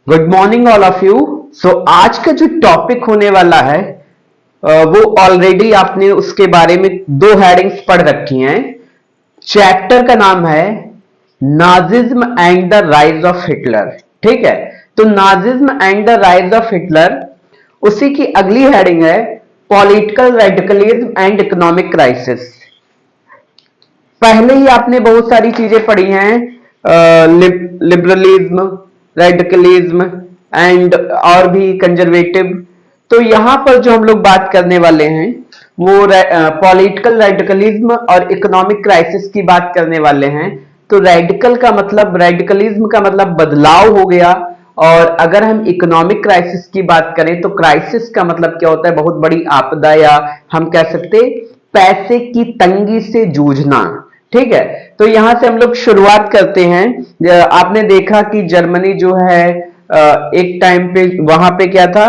Good morning all of you. So आज का जो टॉपिक होने वाला है वो ऑलरेडी आपने उसके बारे में दो हेडिंग्स पढ़ रखी हैं। चैप्टर का नाम है Nazism and the rise of Hitler. ठीक है, तो Nazism and the rise of Hitler, उसी की अगली हेडिंग है political radicalism and economic crisis. पहले ही आपने बहुत सारी चीजें पढ़ी हैं, लिबरलिज्म, रेडिकलिज्म एंड और भी कंजर्वेटिव। तो यहां पर जो हम लोग बात करने वाले हैं वो पॉलिटिकल रेडिकलिज्म और इकोनॉमिक क्राइसिस की बात करने वाले हैं। तो रेडिकलिज्म का मतलब बदलाव हो गया, और अगर हम इकोनॉमिक क्राइसिस की बात करें तो क्राइसिस का मतलब क्या होता है, बहुत बड़ी आपदा, या हम कह सकते पैसे की तंगी से जूझना। ठीक है, तो यहां से हम लोग शुरुआत करते हैं। आपने देखा कि जर्मनी जो है एक टाइम पे वहां पे क्या था,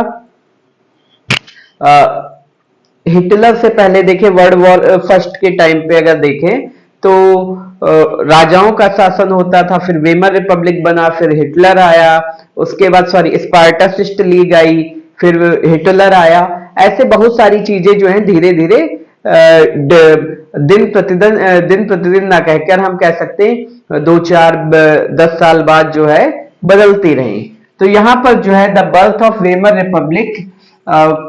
हिटलर से पहले देखें वर्ल्ड वॉर फर्स्ट के टाइम पे अगर देखें तो राजाओं का शासन होता था, फिर वेमर रिपब्लिक बना, फिर हिटलर आया, उसके बाद स्पार्टासिस्ट लीग आई, फिर हिटलर आया। ऐसे बहुत सारी चीजें जो हैं धीरे धीरे दिन प्रतिदिन ना कहकर हम कह सकते हैं 2 4 10 साल बाद जो है बदलती रही। तो यहां पर जो है the birth of Weimar Republic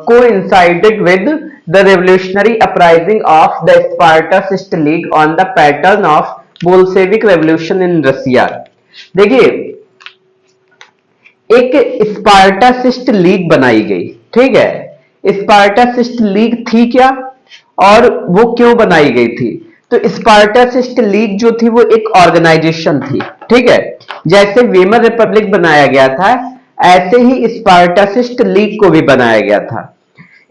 coincided with the revolutionary uprising of the Spartacist League on the pattern of Bolshevik Revolution in Russia। देखिए, एक स्पार्टासिस्ट लीग बनाई गई। ठीक है, स्पार्टासिस्ट लीग थी क्या और वो क्यों बनाई गई थी? तो स्पार्टासिस्ट लीग जो थी वो एक ऑर्गेनाइजेशन थी। ठीक है, जैसे वेमर रिपब्लिक बनाया गया था ऐसे ही स्पार्टासिस्ट लीग को भी बनाया गया था।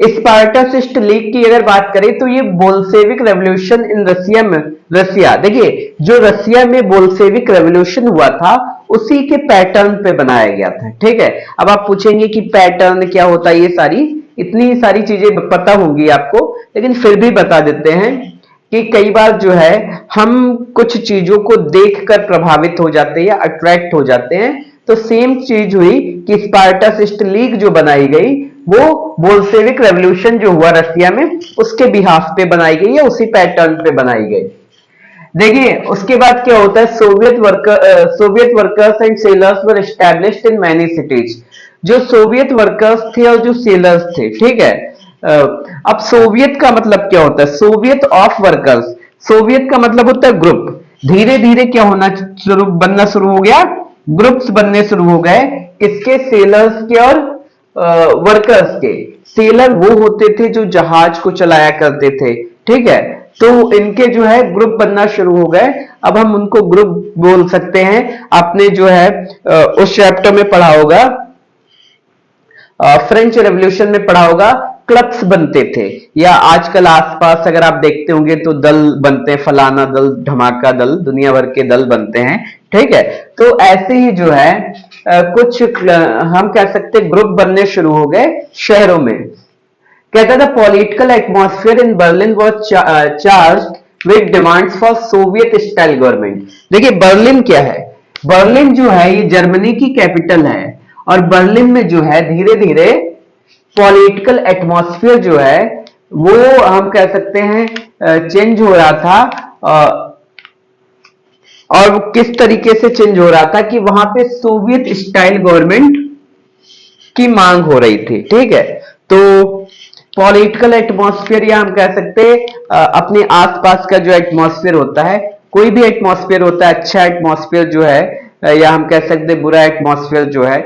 स्पार्टासिस्ट लीग की अगर बात करें तो ये बोल्शेविक रेवोल्यूशन इन रसिया, देखिए जो रसिया में बोल्शेविक रेवोल्यूशन हुआ था उसी के पैटर्न पे बनाया गया था। ठीक है, अब आप पूछेंगे कि पैटर्न क्या होता है, ये इतनी सारी चीजें पता होंगी आपको, लेकिन फिर भी बता देते हैं कि कई बार जो है हम कुछ चीजों को देखकर प्रभावित हो जाते हैं या अट्रैक्ट हो जाते हैं। तो सेम चीज हुई कि स्पार्टासिस्ट लीग जो बनाई गई वो बोल्शेविक रेवोल्यूशन जो हुआ रसिया में उसके बिहाफ पे बनाई गई या उसी पैटर्न पे बनाई गई। देखिए उसके बाद क्या होता है, Soviet workers and sellers were established in many cities. जो सोवियत वर्कर्स थे और जो सेलर्स थे, ठीक है, अब सोवियत का मतलब क्या होता है, सोवियत ऑफ वर्कर्स, सोवियत का मतलब होता है ग्रुप। धीरे धीरे क्या बनना शुरू हो गया, ग्रुप्स बनने शुरू हो गए, किसके, सेलर्स के और वर्कर्स के। सेलर वो होते थे जो जहाज को चलाया करते थे। ठीक है, तो इनके जो है ग्रुप बनना शुरू हो गए। अब हम उनको ग्रुप बोल सकते हैं। आपने जो है उस चैप्टर में पढ़ा होगा, फ्रेंच रेवोल्यूशन में पढ़ा होगा, क्लब्स बनते थे, या आजकल आसपास अगर आप देखते होंगे तो दल बनते हैं, फलाना दल, धमाका दल, दुनिया भर के दल बनते हैं। ठीक है, तो ऐसे ही जो है कुछ हम कह सकते ग्रुप बनने शुरू हो गए शहरों में। कहता था political atmosphere in Berlin was charged with demands for Soviet style government. देखिए बर्लिन क्या है, बर्लिन जो है ये जर्मनी की कैपिटल है, और बर्लिन में जो है धीरे धीरे पॉलिटिकल एटमॉस्फेयर जो है वो हम कह सकते हैं चेंज हो रहा था। और किस तरीके से चेंज हो रहा था कि वहां पे सोवियत स्टाइल गवर्नमेंट की मांग हो रही थी। ठीक है, तो पॉलिटिकल एटमॉस्फेयर, या हम कह सकते अपने आसपास का जो एटमॉस्फेयर होता है, कोई भी एटमॉस्फेयर होता है, अच्छा एटमॉस्फेयर जो है, या हम कह सकते बुरा एटमॉस्फेयर जो है।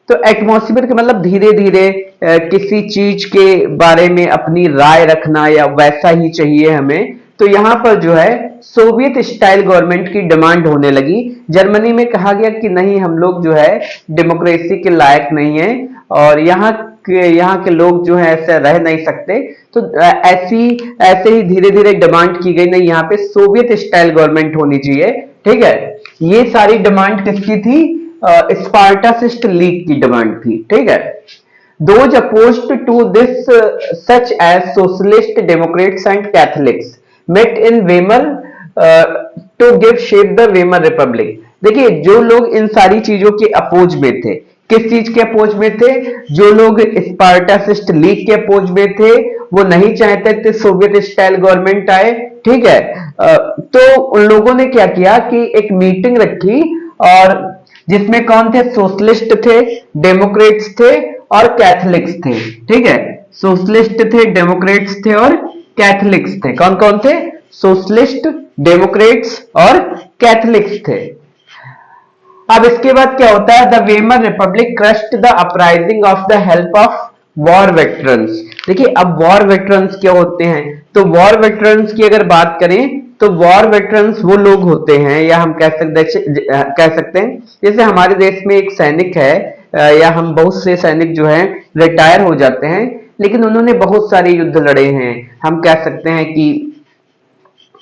तो एटमॉस्फेयर का मतलब धीरे धीरे किसी चीज के बारे में अपनी राय रखना, या वैसा ही चाहिए हमें। तो यहां पर जो है सोवियत स्टाइल गवर्नमेंट की डिमांड होने लगी। जर्मनी में कहा गया कि नहीं, हम लोग जो है डेमोक्रेसी के लायक नहीं है, और यहाँ के लोग जो है ऐसे रह नहीं सकते। तो ऐसे ही धीरे धीरे डिमांड की गई, नहीं यहाँ पे सोवियत स्टाइल गवर्नमेंट होनी चाहिए। ठीक है, ये सारी डिमांड किसकी थी, स्पार्टासिस्ट लीग की डिमांड थी। ठीक है, those opposed to this such as socialist democrats and catholics met in Weimar to give shape the Weimar Republic। देखिए जो लोग इन सारी चीजों के अपोज में थे, किस चीज के अपोज में थे? जो लोग स्पार्टासिस्ट लीग के अपोज में थे, वो नहीं चाहते थे सोवियत स्टाइल गवर्नमेंट आए, ठीक है। तो उन लोगों ने क्या किया कि एक मीटिंग रखी, और जिसमें कौन थे? सोशलिस्ट थे, डेमोक्रेट्स थे और कैथलिक्स थे, ठीक है। सोशलिस्ट थे, डेमोक्रेट्स थे और कैथलिक्स थे। कौन कौन थे? सोशलिस्ट, डेमोक्रेट्स और कैथलिक्स थे। अब इसके बाद क्या होता है? The Weimar Republic crushed the uprising of the help of war veterans. देखिए, अब वॉर वेटरन्स क्या होते हैं? तो वॉर वेटरन्स की अगर बात करें तो वॉर वेटरन्स वो लोग होते हैं, या हम कह सकते हैं जैसे हमारे देश में एक सैनिक है, या हम बहुत से सैनिक जो हैं रिटायर हो जाते हैं, लेकिन उन्होंने बहुत सारे युद्ध लड़े हैं। हम कह सकते हैं कि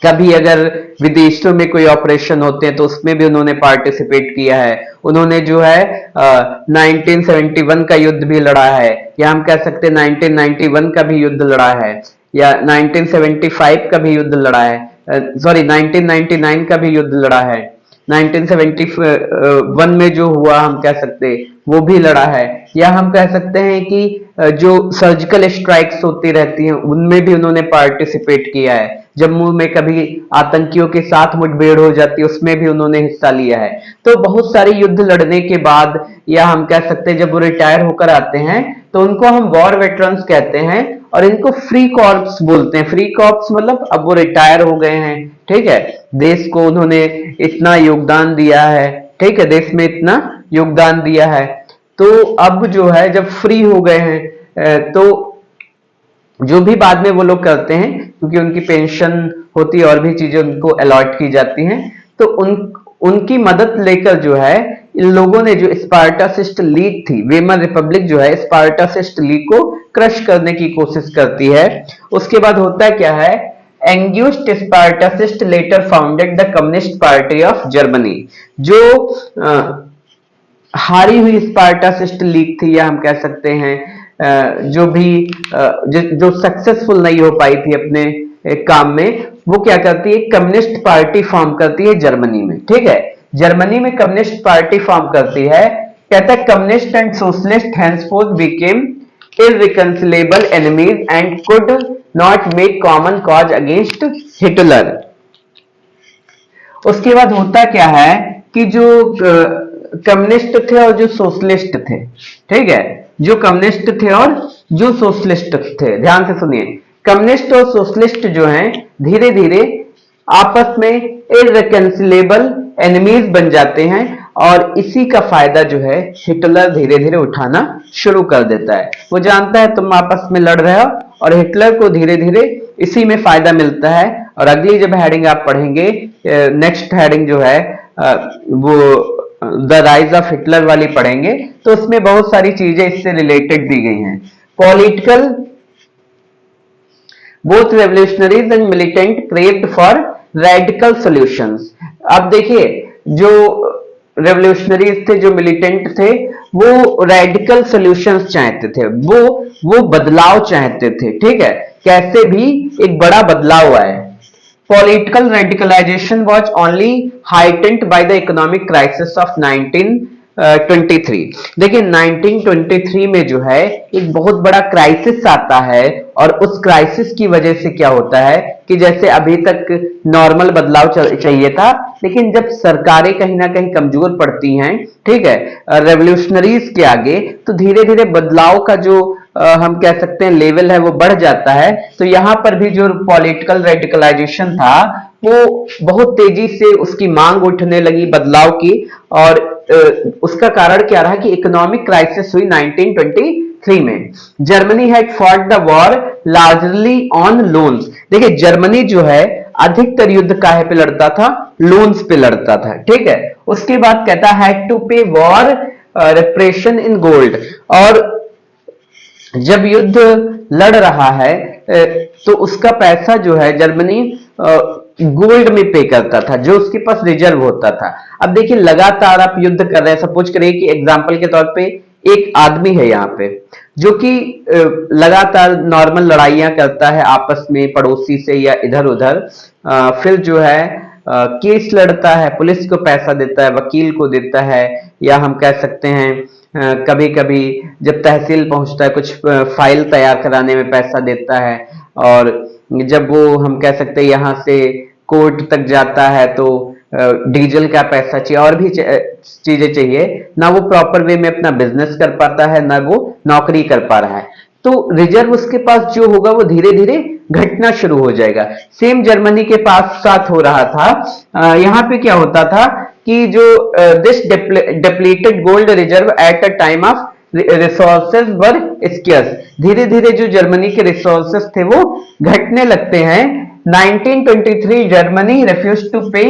कभी अगर विदेशों में कोई ऑपरेशन होते हैं तो उसमें भी उन्होंने पार्टिसिपेट किया है। उन्होंने जो है 1971 का युद्ध भी लड़ा है, या हम कह सकते हैं 1991 का भी युद्ध लड़ा है, या 1975 का भी युद्ध लड़ा है, सॉरी 1999 का भी युद्ध लड़ा है, 1971 में जो हुआ हम कह सकते वो भी लड़ा है, या हम कह सकते हैं कि जो सर्जिकल स्ट्राइक्स होती रहती हैं उनमें भी उन्होंने पार्टिसिपेट किया है। जम्मू में कभी आतंकियों के साथ मुठभेड़ हो जाती है, उसमें भी उन्होंने हिस्सा लिया है। तो बहुत सारे युद्ध लड़ने के बाद, या हम कह सकते हैं जब वो रिटायर होकर आते हैं तो उनको हम वॉर वेटरन्स कहते हैं, और इनको फ्री कॉर्प्स बोलते हैं। फ्री कॉर्प्स मतलब अब वो रिटायर हो गए हैं, ठीक है, देश को उन्होंने इतना योगदान दिया है, ठीक है, देश में इतना योगदान दिया है, तो अब जो है जब फ्री हो गए हैं तो जो भी बाद में वो लोग करते हैं, क्योंकि उनकी पेंशन होती है और भी चीजें उनको अलॉट की जाती हैं, तो उनकी मदद लेकर जो है इन लोगों ने जो स्पार्टासिस्ट लीग थी, वेमर रिपब्लिक जो है स्पार्टासिस्ट लीग को क्रश करने की कोशिश करती है। उसके बाद होता है क्या है? एंग्यूस्ट Spartacist later founded the Communist Party of Germany. जो हारी हुई स्पार्टासिस्ट लीग थी, या हम कह सकते हैं जो भी जो सक्सेसफुल नहीं हो पाई थी अपने काम में, वो क्या करती है? कम्युनिस्ट पार्टी फॉर्म करती है जर्मनी में, ठीक है। जर्मनी में कम्युनिस्ट पार्टी फॉर्म करती है। कहता है communist and socialist henceforth became irreconcilable enemies and could not make common cause against Hitler। उसके बाद होता क्या है कि जो कम्युनिस्ट थे और जो सोशलिस्ट थे, ठीक है, जो कम्युनिस्ट थे और जो सोशलिस्ट थे, ध्यान से सुनिए, कम्युनिस्ट और सोशलिस्ट जो हैं धीरे धीरे आपस में इररिकंसिलेबल एनिमीज बन जाते हैं, और इसी का फायदा जो है हिटलर धीरे धीरे उठाना शुरू कर देता है। वो जानता है तुम आपस में लड़ रहे हो, और हिटलर को धीरे धीरे इसी में फायदा मिलता है। और अगली जब हेडिंग आप पढ़ेंगे, नेक्स्ट हेडिंग जो है वो द राइज ऑफ हिटलर वाली पढ़ेंगे, तो उसमें बहुत सारी चीजें इससे रिलेटेड दी गई हैं। Political both revolutionaries and militant craved for radical solutions. अब देखिए, जो रेवोल्यूशनरीज थे, जो मिलिटेंट थे, वो रेडिकल सॉल्यूशंस चाहते थे, वो बदलाव चाहते थे, ठीक है, कैसे भी एक बड़ा बदलाव आए। Political radicalization was only heightened by the economic crisis of 1923। देखिए 1923 में जो है एक बहुत बड़ा क्राइसिस आता है, और उस क्राइसिस की वजह से क्या होता है कि जैसे अभी तक नॉर्मल बदलाव चाहिए था, लेकिन जब सरकारें कहीं ना कहीं कमजोर पड़ती हैं, ठीक है, रेवोल्यूशनरीज के आगे, तो धीरे धीरे बदलाव का जो हम कह सकते हैं लेवल है वो बढ़ जाता है। तो यहां पर भी जो पॉलिटिकल रेडिकलाइजेशन था वो बहुत तेजी से उसकी मांग उठने लगी बदलाव की, और उसका कारण क्या रहा कि इकोनॉमिक क्राइसिस हुई 1923 में। Germany had fought the war largely on loans. देखिए जर्मनी जो है अधिकतर युद्ध काहे पे लड़ता था? लोन्स पे लड़ता था, ठीक है। उसके बाद कहता हैड टू पे वॉर रिप्रेशन इन गोल्ड। और जब युद्ध लड़ रहा है तो उसका पैसा जो है जर्मनी गोल्ड में पे करता था, जो उसके पास रिजर्व होता था। अब देखिए लगातार आप युद्ध कर रहे हैं, सपोज करिए कि एग्जांपल के तौर पे एक आदमी है यहाँ पे जो कि लगातार नॉर्मल लड़ाइयां करता है आपस में पड़ोसी से या इधर उधर, फिर जो है केस लड़ता है, पुलिस को पैसा देता है, वकील को देता है, या हम कह सकते हैं कभी कभी जब तहसील पहुंचता है कुछ फाइल तैयार कराने में पैसा देता है, और जब वो हम कह सकते हैं यहाँ से कोर्ट तक जाता है तो डीजल का पैसा चाहिए और भी चीजें चाहिए, ना वो प्रॉपर वे में अपना बिजनेस कर पाता है ना वो नौकरी कर पा रहा है। तो रिजर्व उसके पास जो होगा वो धीरे धीरे घटना शुरू हो जाएगा। सेम जर्मनी के पास साथ हो रहा था। यहाँ पे क्या होता था कि जो this depleted gold reserve at a time of resources were scarce, धीरे धीरे जो जर्मनी के रिसोर्सेज थे वो घटने लगते हैं। 1923 जर्मनी रिफ्यूज टू पे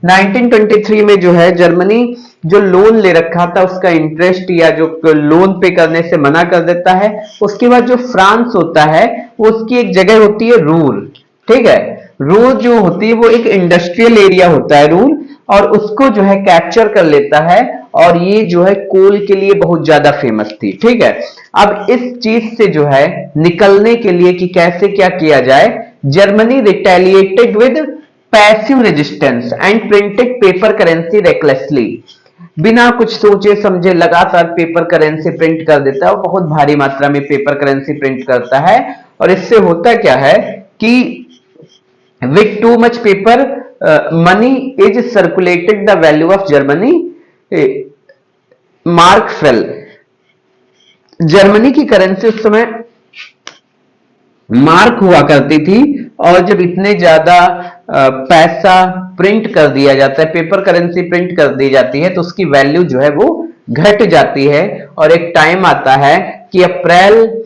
1923 में जो है जर्मनी जो लोन ले रखा था उसका इंटरेस्ट या जो लोन पे करने से मना कर देता है। उसके बाद जो फ्रांस होता है उसकी एक जगह होती है रूर, ठीक है। रूर जो होती है वो एक इंडस्ट्रियल एरिया होता है रूर, और उसको जो है कैप्चर कर लेता है, और ये जो है कोल के लिए बहुत ज्यादा फेमस थी, ठीक है। अब इस चीज से जो है निकलने के लिए कि कैसे क्या किया जाए, Germany retaliated with passive resistance and printed paper currency recklessly. बिना कुछ सोचे समझे लगातार पेपर करेंसी प्रिंट कर देता है, और बहुत भारी मात्रा में पेपर करेंसी प्रिंट करता है। और इससे होता क्या है कि with too much paper money is circulated the value of Germany mark fail. Germany की करेंसी उस समय मार्क हुआ करती थी, और जब इतने ज्यादा पैसा प्रिंट कर दिया जाता है, पेपर करेंसी प्रिंट कर दी जाती है, तो उसकी वैल्यू जो है वो घट जाती है। और एक टाइम आता है कि अप्रैल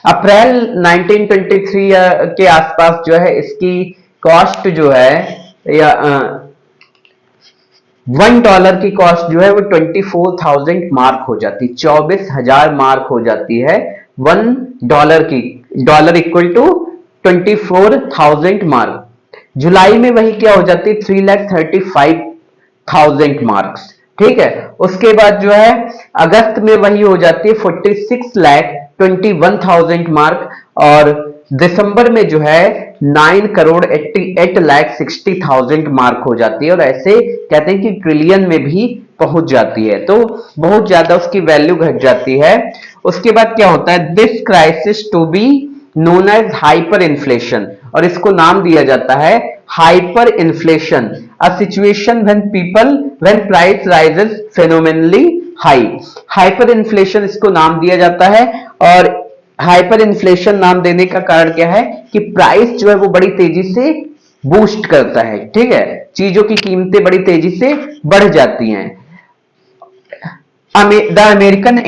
1923 के आसपास जो है इसकी कॉस्ट जो है या $1 की कॉस्ट जो है वो 24,000 मार्क हो जाती, 24,000 मार्क हो जाती है $1 की। Dollar equal to 24,000 mark. जुलाई में वही क्या हो जाती, 3,35,000 मार्क्स, ठीक है। उसके बाद जो है अगस्त में वही हो जाती है 46,21,000 मार्क, और दिसंबर में जो है 9,88,60,000 मार्क हो जाती है, और ऐसे कहते हैं कि ट्रिलियन में भी पहुंच जाती है। तो बहुत ज्यादा उसकी वैल्यू घट जाती है। उसके बाद क्या होता है, this crisis to be known as hyper inflation, और इसको नाम दिया जाता है hyper inflation, a situation when price rises phenomenally high. Hyper inflation इसको नाम दिया जाता है, और हाइपर इन्फ्लेशन नाम देने का कारण क्या है कि प्राइस जो है वो बड़ी तेजी से बूस्ट करता है, ठीक है। चीजों की कीमतें बड़ी तेजी से बढ़ जाती हैं। The American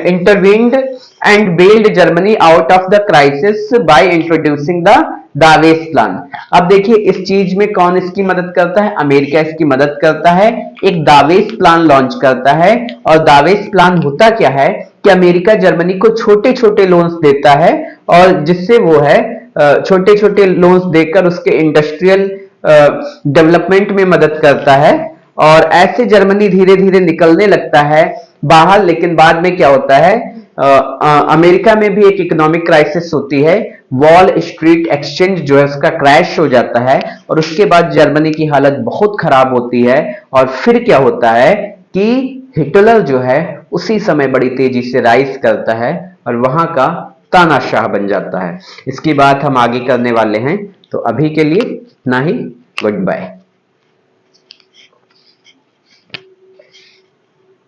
intervened and bailed Germany out of the crisis by introducing the Dawes plan. अब देखिए इस चीज में कौन इसकी मदद करता है, अमेरिका इसकी मदद करता है, एक दावेस प्लान लॉन्च करता है। और दावेस प्लान होता क्या है कि अमेरिका जर्मनी को छोटे छोटे लोन्स देता है, और जिससे वो है छोटे छोटे लोन्स देकर उसके इंडस्ट्रियल डेवलपमेंट में मदद करता है, और ऐसे जर्मनी धीरे धीरे निकलने लगता है बाहर। लेकिन बाद में क्या होता है, अमेरिका में भी एक इकोनॉमिक क्राइसिस होती है, वॉल स्ट्रीट एक्सचेंज जो है उसका क्रैश हो जाता है, और उसके बाद जर्मनी की हालत बहुत खराब होती है। और फिर क्या होता है कि हिटलर जो है उसी समय बड़ी तेजी से राइज करता है, और वहां का तानाशाह बन जाता है। इसकी बात हम आगे करने वाले हैं, तो अभी के लिए इतना ही। Good bye.